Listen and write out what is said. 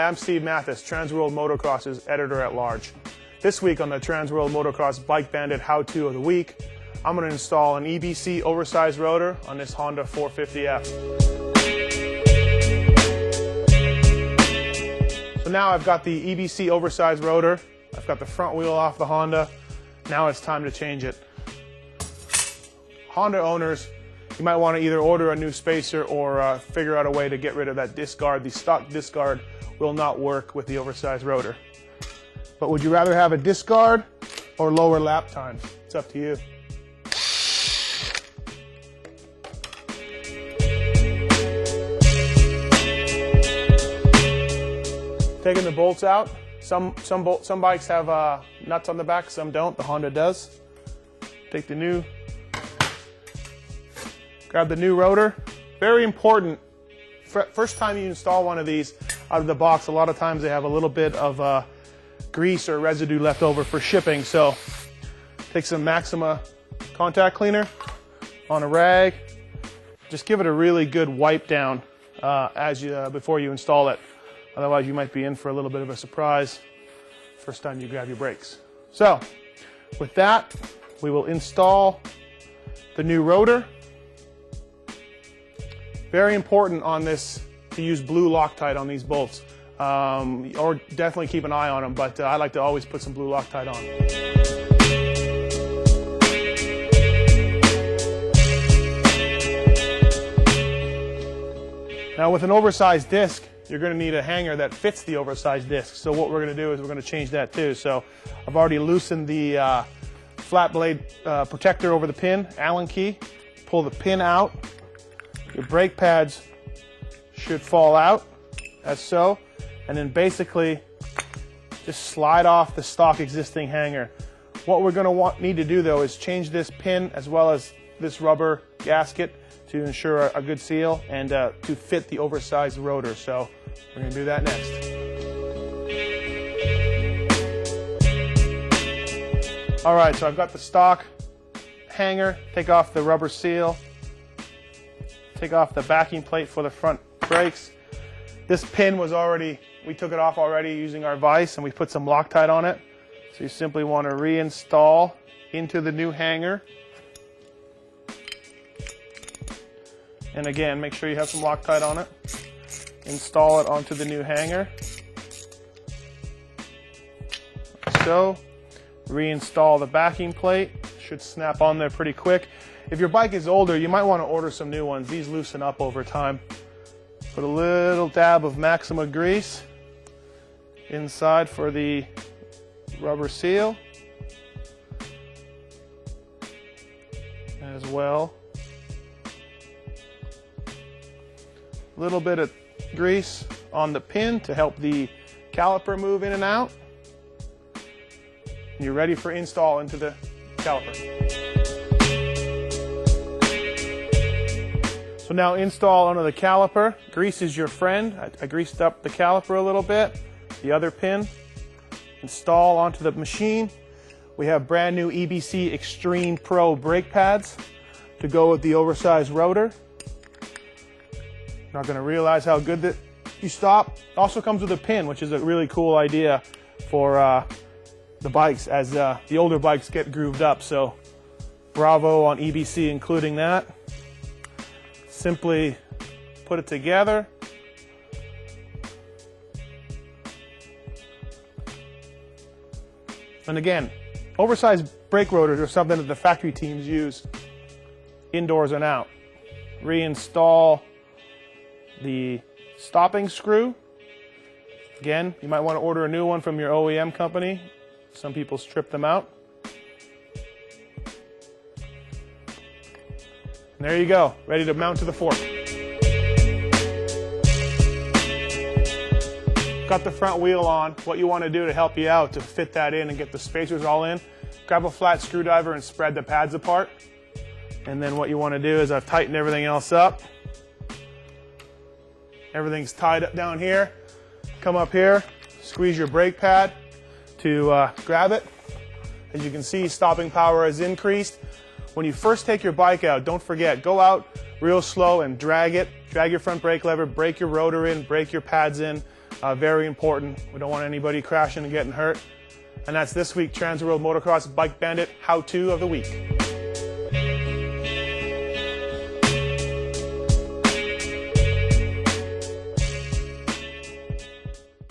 Hi, I'm Steve Mathis, Transworld Motocross's editor-at-large. This week on the Transworld Motocross Bike Bandit How-To of the Week, I'm going to install an EBC oversized rotor on this Honda 450F. So now I've got the EBC oversized rotor, I've got the front wheel off the Honda, now it's time to change it. Honda owners, you might want to either order a new spacer or figure out a way to get rid of that disc guard. The stock disc guard will not work with the oversized rotor. But would you rather have a disc guard or lower lap times? It's up to you. Taking the bolts out. Some bikes have nuts on the back, some don't. The Honda does. Take the new. Grab the new rotor. Very important. First time you install one of these out of the box, a lot of times they have a little bit of grease or residue left over for shipping. So take some Maxima contact cleaner on a rag. Just give it a really good wipe down before you install it. Otherwise you might be in for a little bit of a surprise first time you grab your brakes. So with that, we will install the new rotor. Very important on this to use blue Loctite on these bolts, or definitely keep an eye on them, but I like to always put some blue Loctite on. Now with an oversized disc, you're going to need a hanger that fits the oversized disc. So what we're going to do is we're going to change that too. So I've already loosened the flat blade protector over the pin, Allen key. Pull the pin out. Your brake pads should fall out, as so, and then basically just slide off the stock existing hanger. What we're going to need to do though is change this pin as well as this rubber gasket to ensure a good seal and to fit the oversized rotor. So we're going to do that next. All right, so I've got the stock hanger. Take off the rubber seal. Take off the backing plate for the front brakes. This pin was we took it off already using our vise and we put some Loctite on it. So you simply want to reinstall into the new hanger. And again, make sure you have some Loctite on it. Install it onto the new hanger. Like so. Reinstall the backing plate. Should snap on there pretty quick. If your bike is older, you might want to order some new ones. These loosen up over time. Put a little dab of Maxima grease inside for the rubber seal as well. A little bit of grease on the pin to help the caliper move in and out. You're ready for install into the caliper. So now install onto the caliper. Grease is your friend. I greased up the caliper a little bit. The other pin. Install onto the machine. We have brand new EBC Extreme Pro brake pads to go with the oversized rotor. You're not going to realize how good that you stop. Also comes with a pin, which is a really cool idea for the bikes as the older bikes get grooved up. So bravo on EBC including that. Simply put it together. And again, oversized brake rotors are something that the factory teams use indoors and out. Reinstall the stopping screw. Again, you might want to order a new one from your OEM company. Some people strip them out. And there you go, ready to mount to the fork. Got the front wheel on. What you want to do to help you out to fit that in and get the spacers all in, grab a flat screwdriver and spread the pads apart. And then what you want to do is I've tightened everything else up. Everything's tied up down here. Come up here, squeeze your brake pad to grab it. As you can see, stopping power has increased. When you first take your bike out, don't forget, go out real slow and drag it. Drag your front brake lever, break your rotor in, break your pads in. Very important. We don't want anybody crashing and getting hurt. And that's this week Trans World Motocross Bike Bandit How-To of the Week.